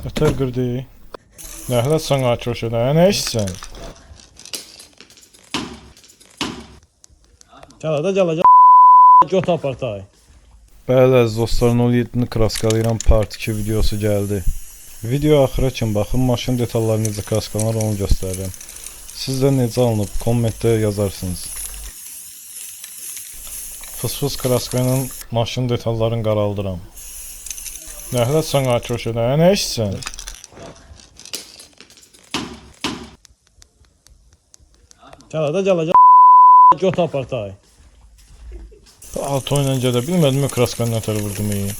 Ötər qırdı. Nəhlət sana köşədə, nə işsən? Gələ göt apartay. Bəli əziz dostlar, 07-ni kraskalayıram part 2 videosu gəldi. Video axıra kimi baxın, maşın detalları necə kraskalanır onu göstərirəm. Siz də necə alınıb, kommentdə yazarsınız. Fıs-fıs kraska ilə maşın detallarını qaraldıram. Nəhlət sana köşədə, nə işsən? Gələ göt apartay. Alto ilə gedə bilmədim, kraskanı nətər vurdum iyi.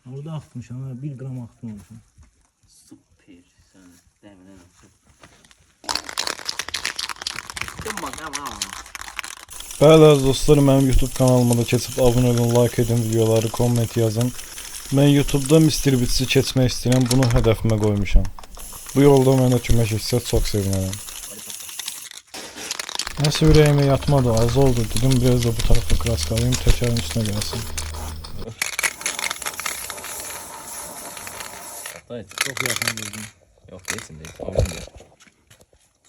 Orada axtmışam, 1 qram axtmamışam. Super, sən dəminən axır. Dur bakalım ha. Bəli əziz dostlar, mənim YouTube kanalıma da keçib abunə olun, like edin, videoları, komment yazın. Mən YouTube'da Mr. Bits'i keçmək istəyirəm, bunu hədəfimə qoymuşam. Bu yolda mənə kömək etsə çox sevinərəm. Nəsə ürəyimə yatmadı, az oldu. Dedim biraz da bu tarafa kraskalayım, təkərin üstünə gəlsin. Çox yaxın vurdun. Yox, deyilsin, deyil. Amin deyil.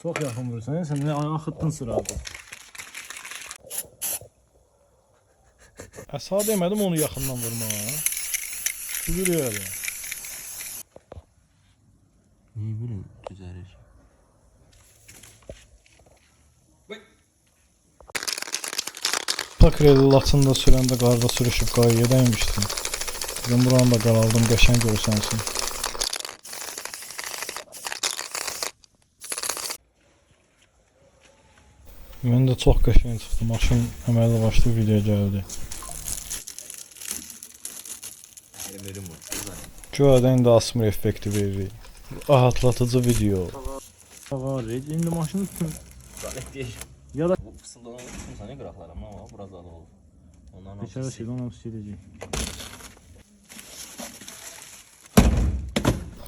Çox yaxın vurursan, sən nə axıtdın sırada. Sağ demədim onu yaxından vurmağa. Gülür öyle. Niye böyle düzelir? Takreli latında sürəndə qarda sürüşüb qayıya dəymişdim. Bugün buranı da qaraldım, qəşəng görsənsin. Mən də çox qəşəng çıxdı. Maşın əməlli başlı video gəldi. Güyadan da asmır effekti verir. Rahatlatıcı video. Var, indi maşını tutun. Zalet değil. Ya da Bu fısıldanan tutsun sana qıraqlar ama biraz adı olur. Ondan dışarı şeydən hamısı gedəcək.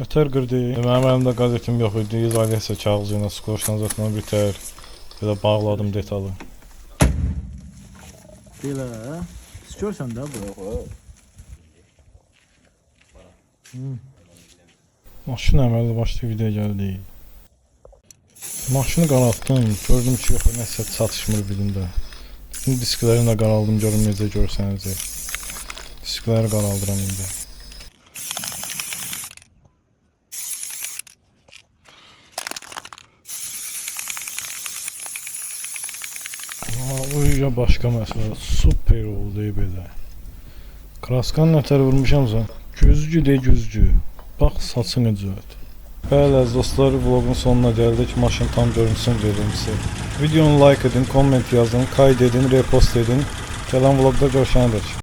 Ötər qırdı. Mənim əlimdə qazetim yox idi. İzolasiya kağızı ilə skoşdan zaten bitər. Belə bağladım detalı. Belə. Siz görsən də bu. Maşın əməlli başlı video gəldi. Maşını qaraltdım. Gördüm ki, yox, nəsə çatışmır birində. Bütün disklərini də qaraldım, görüm necə görsəniz. Diskləri qaraldıram indi. Bu ya başqa məsələ. Super oldu belə. Kraskanı nətər vurmuşamsa, gözcü de gözcü. Bax saçı necət. Bəli əziz dostlar, vlogun sonuna gəldik. Maşın tam görüntüsünü verim sizə. Videonu like edin, komment yazın, kayd edin, repost edin. Gələn vlogda görüşənədək.